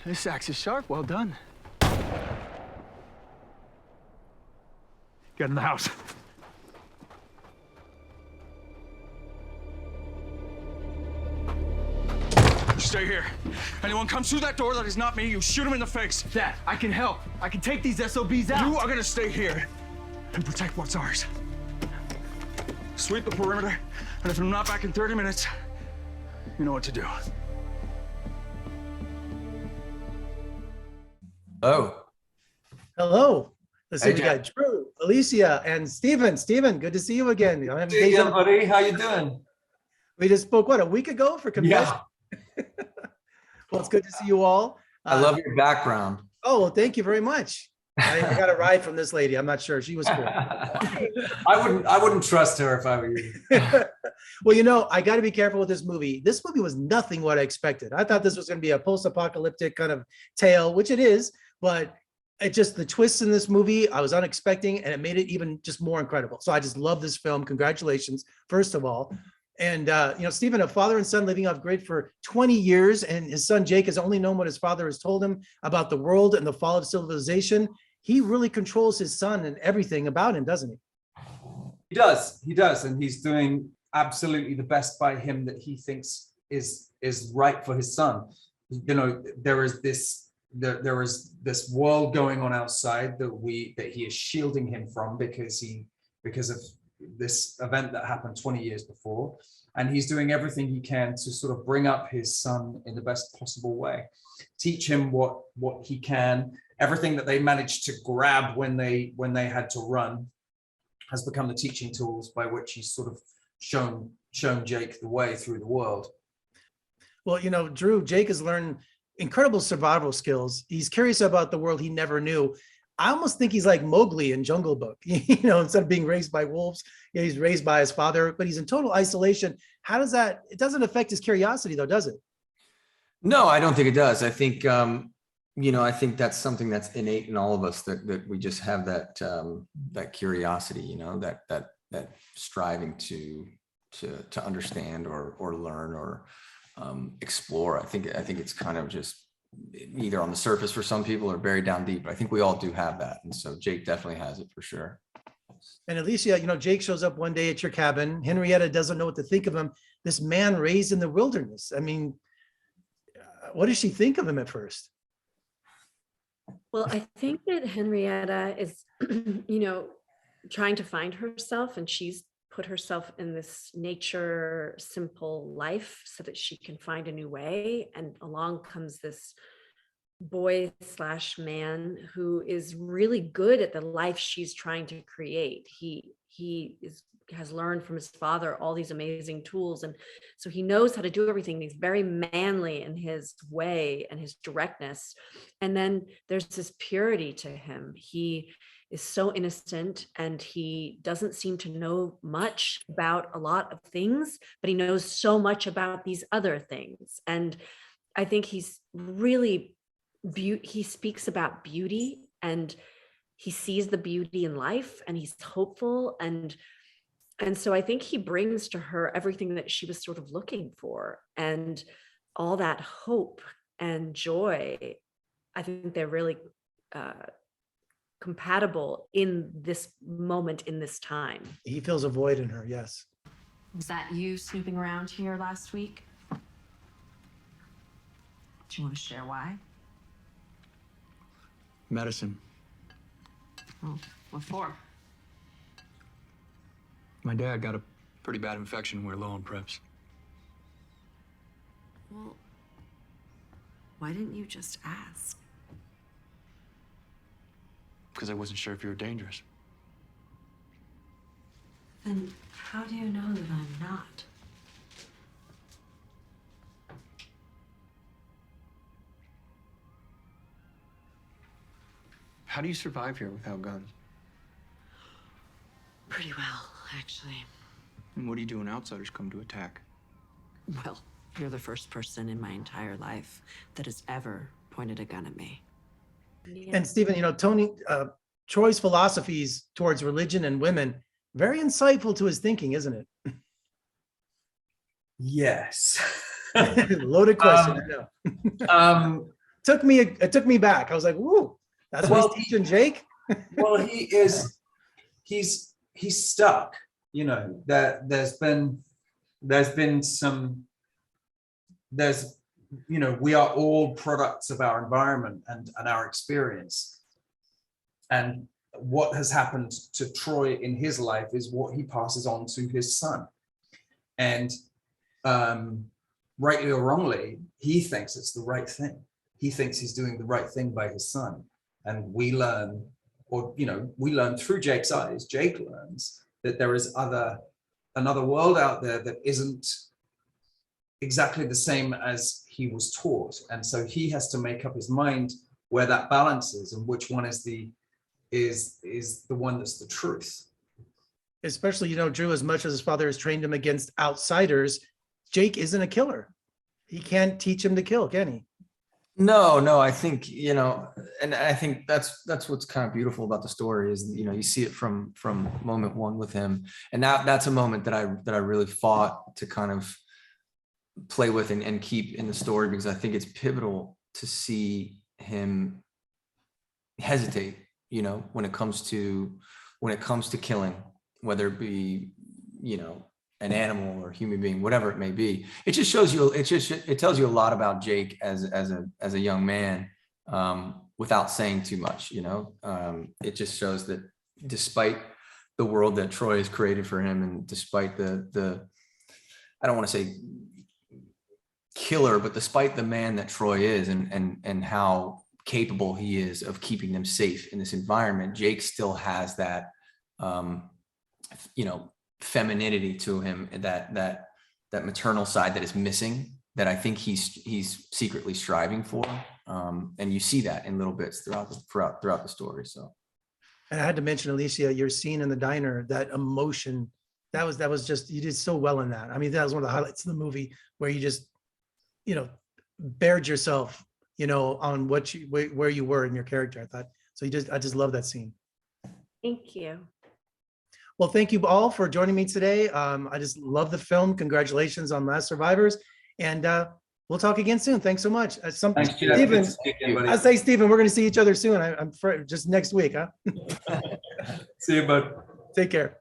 This axe is sharp. Well done. Get in the house. Stay here. Anyone comes through that door that is not me, you shoot him in the face. Dad, I can help. I can take these SOBs out. You are gonna stay here and protect what's ours. Sweep the perimeter, and if I'm not back in 30 minutes, you know what to do. Oh. Hello. Let's see, Hey, we got Drew, Alicia, and Steven. Steven, good to see you again. Hey, buddy. How you doing? We just spoke, what, a week ago for confession? Yeah. Well, it's good to see you all. I love your background. Oh, well, thank you very much. I got a ride from this lady. I'm not sure. She was cool. I wouldn't trust her if I were you. Well, you know, I got to be careful with this movie. This movie was nothing what I expected. I thought this was going to be a post-apocalyptic kind of tale, which it is, but it just, the twists in this movie, I was unexpecting, and it made it even just more incredible. So I just love this film. Congratulations, first of all. And, you know, Stephen, a father and son living off grid for 20 years, and his son Jake has only known what his father has told him about the world and the fall of civilization. He really controls his son and everything about him, doesn't he? He does. And he's doing absolutely the best by him that he thinks is right for his son. You know, there is this world going on outside that he is shielding him from because of this event that happened 20 years before, and he's doing everything he can to sort of bring up his son in the best possible way, teach him what he can. Everything that they managed to grab when they had to run has become the teaching tools by which he's sort of shown Jake the way through the world. Well, you know, Drew, Jake has learned incredible survival skills. He's curious about the world he never knew. I almost think he's like Mowgli in Jungle Book. You know, instead of being raised by wolves, you know, he's raised by his father, but he's in total isolation. How does that, it doesn't affect his curiosity though, does it? No, I don't think it does. I think, you know, I think that's something that's innate in all of us, that we just have that, that curiosity, you know, that striving to understand or learn or explore. I think it's kind of just either on the surface for some people or buried down deep, but I think we all do have that. And so Jake definitely has it for sure. And Alicia, you know, Jake shows up one day at your cabin. Henrietta doesn't know what to think of him. This man raised in the wilderness. I mean, what does she think of him at first? Well, I think that Henrietta is, you know, trying to find herself, and she's put herself in this nature simple life so that she can find a new way. And along comes this boy / man who is really good at the life she's trying to create. He has learned from his father all these amazing tools, and so he knows how to do everything. He's very manly in his way and his directness, and then there's this purity to him. He is so innocent, and he doesn't seem to know much about a lot of things, but he knows so much about these other things. And I think he's really he speaks about beauty, and he sees the beauty in life, and he's hopeful, and so I think he brings to her everything that she was sort of looking for, and all that hope and joy. I think they're really compatible in this moment, in this time. He feels a void in her, yes. Was that you snooping around here last week? Do you want to share why? Medicine. Oh, what for? My dad got a pretty bad infection. We're low on preps. Well, why didn't you just ask? Because I wasn't sure if you were dangerous. Then how do you know that I'm not? How do you survive here without guns? Pretty well, actually. And what do you do when outsiders come to attack? Well, you're the first person in my entire life that has ever pointed a gun at me. And Stephen, you know, Tony, Troy's philosophies towards religion and women, very insightful to his thinking, isn't it? Yes. Loaded question, I know. took me back. I was like, "Woo, that's what he's teaching Jake." Well, he's stuck. You know, there's been you know, we are all products of our environment and our experience. And what has happened to Troy in his life is what he passes on to his son. And rightly or wrongly, he thinks it's the right thing. He thinks he's doing the right thing by his son. And we learn, or, you know, we learn through Jake's eyes, Jake learns that there is another world out there that isn't exactly the same as he was taught. And so he has to make up his mind where that balance is and which one is the one that's the truth. Especially, you know, Drew, as much as his father has trained him against outsiders, Jake isn't a killer. He can't teach him to kill, can he? No, I think, you know, and I think that's what's kind of beautiful about the story is, you know, you see it from moment one with him. And that's a moment that I really fought to kind of play with and keep in the story, because I think it's pivotal to see him hesitate, you know, when it comes to killing, whether it be, you know, an animal or human being, whatever it may be. It just shows you, it tells you a lot about Jake as a young man, without saying too much, you know. It just shows that despite the world that Troy has created for him, and despite the I don't want to say killer, but despite the man that Troy is and how capable he is of keeping them safe in this environment, Jake still has that, you know, femininity to him, that maternal side that is missing, that I think he's secretly striving for. And you see that in little bits throughout the story. So, and I had to mention, Alicia, your scene in the diner, that emotion, that was just, you did so well in that. I mean, that was one of the highlights of the movie, where you just, you know, bared yourself, you know, on where you were in your character. I thought so. I just love that scene. Thank you. Well, thank you all for joining me today. I just love the film. Congratulations on Last Survivors, and we'll talk again soon. Thanks so much. Thanks, Stephen, Jeff. I say, Stephen, we're going to see each other soon. I'm just next week, huh? See you, bud. Take care.